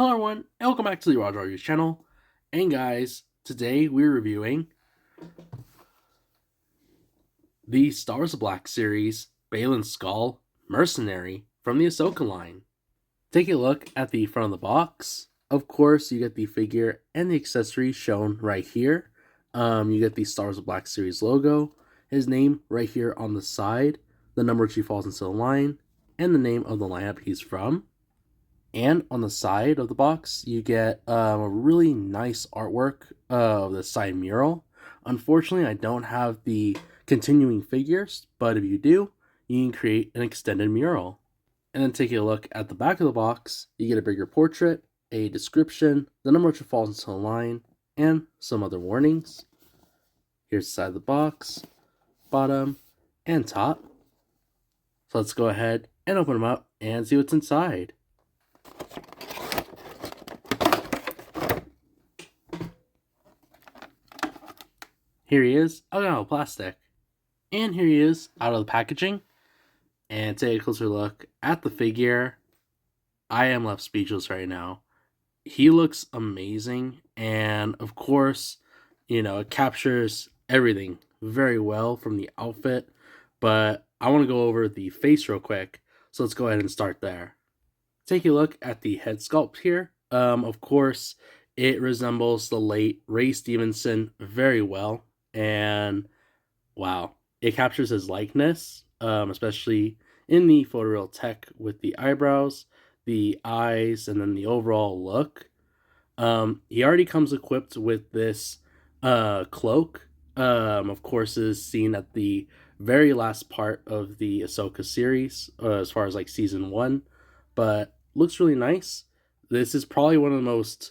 Hello everyone, and welcome back to the Roger Reviews channel. And guys, today we're reviewing the Star Wars Black series, Baylan Skoll, Mercenary from the Ahsoka line. Taking a look at the front of the box, of course you get the figure and the accessories shown right here. You get the Star Wars Black series logo, his name right here on the side, the number which he falls into the line, and the name of the lineup he's from. And on the side of the box, you get a really nice artwork of the side mural. Unfortunately, I don't have the continuing figures, but if you do, you can create an extended mural. And then taking a look at the back of the box, you get a bigger portrait, a description, the number which falls into the line, and some other warnings. Here's the side of the box, bottom, and top. So let's go ahead and open them up and see what's inside. Here he is out of plastic. And here he is out of the packaging. And take a closer look at the figure. I am left speechless right now. He looks amazing. And of course, it captures everything very well from the outfit. But I want to go over the face real quick. So let's go ahead and start there. Take a look at the head sculpt here. Of course, it resembles the late Ray Stevenson very well. And wow, it captures his likeness, especially in the photoreal tech with the eyebrows, the eyes, and then the overall look. He already comes equipped with this cloak. Of course, is seen at the very last part of the Ahsoka series, as far as like season 1, but looks really nice. This is probably one of the most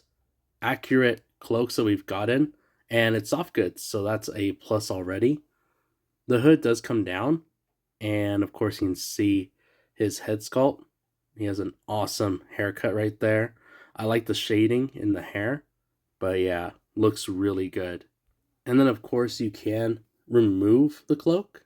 accurate cloaks that we've gotten. And it's soft goods, so that's a plus already. The hood does come down, and of course you can see his head sculpt. He has an awesome haircut right there. I like the shading in the hair, but yeah, looks really good. And then of course you can remove the cloak.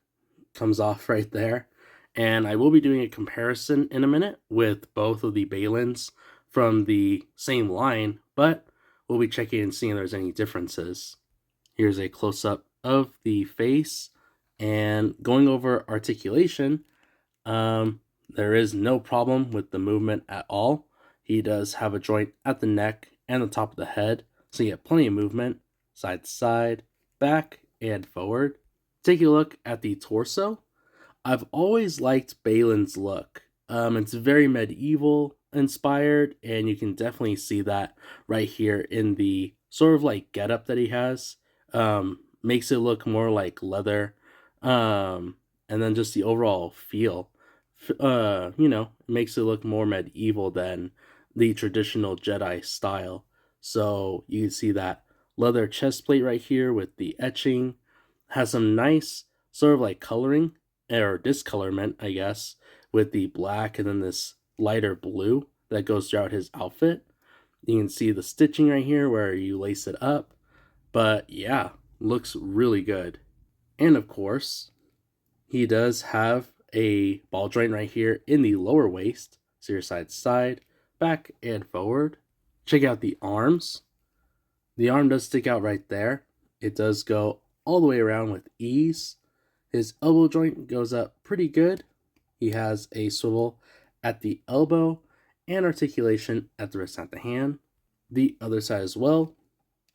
Comes off right there. And I will be doing a comparison in a minute with both of the Baylans from the same line, but we'll be checking and seeing if there's any differences. Here's a close-up of the face, and going over articulation, there is no problem with the movement at all. He does have a joint at the neck and the top of the head, so you get plenty of movement, side to side, back, and forward. Taking a look at the torso, I've always liked Baylan's look. It's very medieval inspired, and you can definitely see that right here in the sort of like getup that he has. Makes it look more like leather, and then just the overall feel. Makes it look more medieval than the traditional Jedi style. So you can see that leather chest plate right here with the etching. Has some nice sort of like coloring or discolorment, I guess, with the black and then this lighter blue that goes throughout his outfit. You can see the stitching right here where you lace it up. But yeah, looks really good. And of course, he does have a ball joint right here in the lower waist. So your side to side, back and forward. Check out the arms. The arm does stick out right there. It does go all the way around with ease. His elbow joint goes up pretty good. He has a swivel at the elbow and articulation at the wrist and at the hand. The other side as well.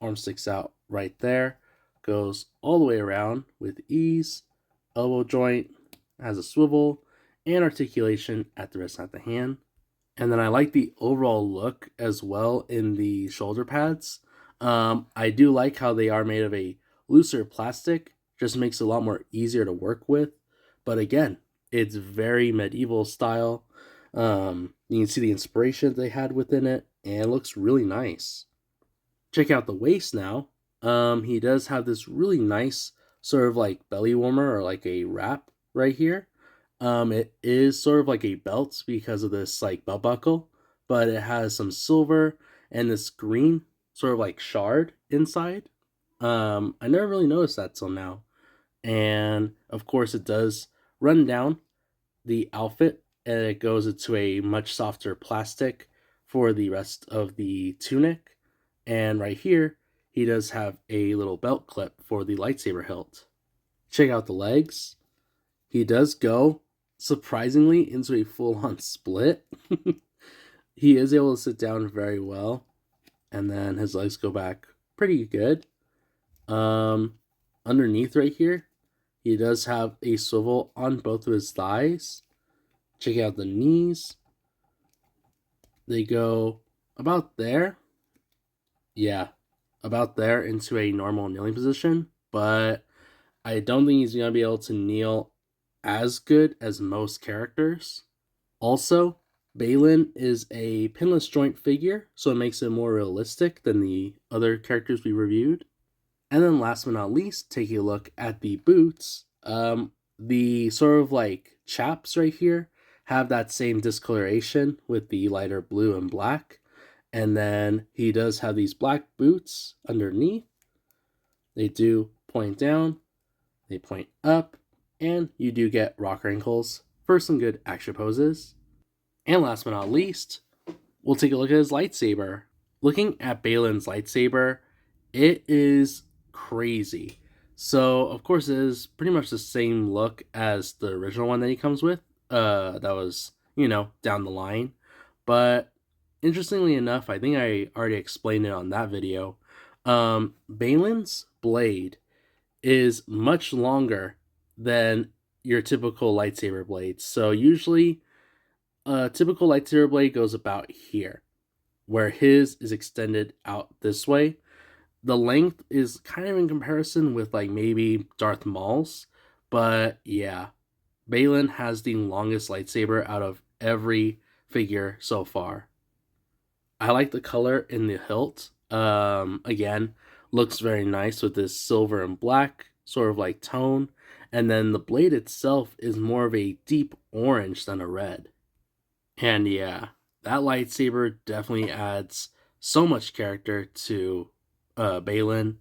Arm sticks out right there. Goes all the way around with ease. Elbow joint has a swivel and articulation at the wrist and at the hand. And then I like the overall look as well in the shoulder pads. I do like how they are made of a looser plastic. Just makes it a lot more easier to work with. But again, it's very medieval style. You can see the inspiration they had within it, and it looks really nice. Check out the waist now. He does have this really nice sort of like belly warmer or like a wrap right here. It is sort of like a belt because of this like belt buckle, but it has some silver and this green sort of like shard inside. I never really noticed that till now. And of course it does run down the outfit, and it goes into a much softer plastic for the rest of the tunic. And right here, he does have a little belt clip for the lightsaber hilt. Check out the legs. He does go, surprisingly, into a full-on split. He is able to sit down very well, and then his legs go back pretty good. Underneath right here, he does have a swivel on both of his thighs. Check out the knees. They go about there. Yeah, about there into a normal kneeling position, but I don't think he's going to be able to kneel as good as most characters. Also, Baylan is a pinless joint figure, so it makes it more realistic than the other characters we reviewed. And then last but not least, taking a look at the boots. The sort of like chaps right here have that same discoloration with the lighter blue and black. And then he does have these black boots underneath. They do point down, they point up, and you do get rocker ankles for some good action poses. And last but not least, we'll take a look at his lightsaber. Looking at Baylan's lightsaber, it is crazy. So, of course, it is pretty much the same look as the original one that he comes with. That was, down the line. But, interestingly enough, I think I already explained it on that video. Baylan's blade is much longer than your typical lightsaber blade. So, usually, a typical lightsaber blade goes about here, where his is extended out this way. The length is kind of in comparison with like maybe Darth Maul's, but yeah, Baylan has the longest lightsaber out of every figure so far. I like the color in the hilt. Again, looks very nice with this silver and black sort of like tone, and then the blade itself is more of a deep orange than a red. And yeah, that lightsaber definitely adds so much character to Baylan.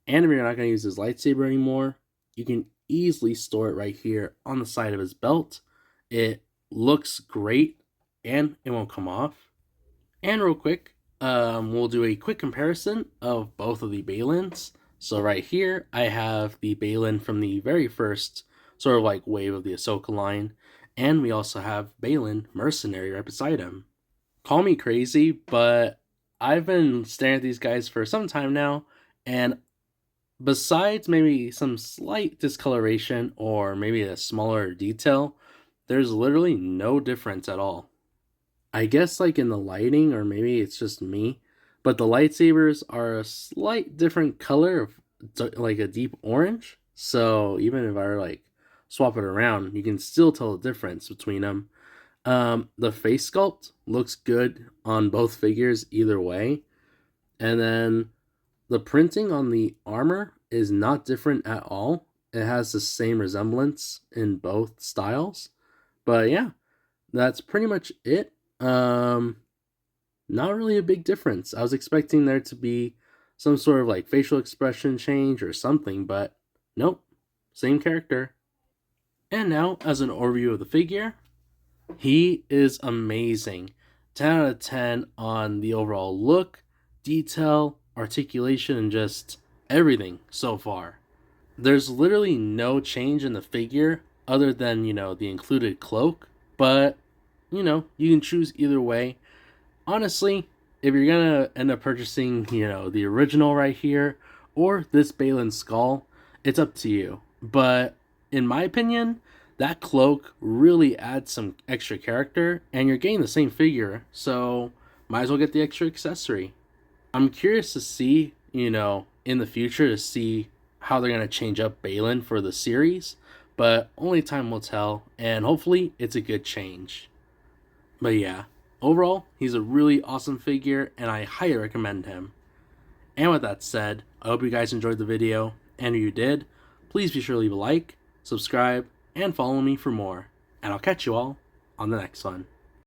And if you're not going to use his lightsaber anymore, you can easily store it right here on the side of his belt. It looks great and it won't come off. And real quick, we'll do a quick comparison of both of the Baylans. So right here, I have the Baylan from the very first sort of like wave of the Ahsoka line. And we also have Baylan Mercenary right beside him. Call me crazy, but I've been staring at these guys for some time now, and besides maybe some slight discoloration or maybe a smaller detail, there's literally no difference at all. I guess like in the lighting, or maybe it's just me, but the lightsabers are a slight different color of like a deep orange. So even if I were like swap it around, you can still tell the difference between them. The face sculpt looks good on both figures either way. And then the printing on the armor is not different at all. It has the same resemblance in both styles. But yeah, that's pretty much it. Not really a big difference. I was expecting there to be some sort of like facial expression change or something, but nope, same character. And now, as an overview of the figure, he is amazing. 10 out of 10 on the overall look, detail, articulation, and just everything so far. There's literally no change in the figure other than, the included cloak, but, you can choose either way. Honestly, if you're gonna end up purchasing, the original right here, or this Baylan Skoll, it's up to you. But, in my opinion, that cloak really adds some extra character, and you're getting the same figure, so might as well get the extra accessory. I'm curious to see, in the future, to see how they're going to change up Baylan for the series, but only time will tell, and hopefully it's a good change. But yeah, overall, he's a really awesome figure, and I highly recommend him. And with that said, I hope you guys enjoyed the video, and if you did, please be sure to leave a like, subscribe, and follow me for more. And I'll catch you all on the next one.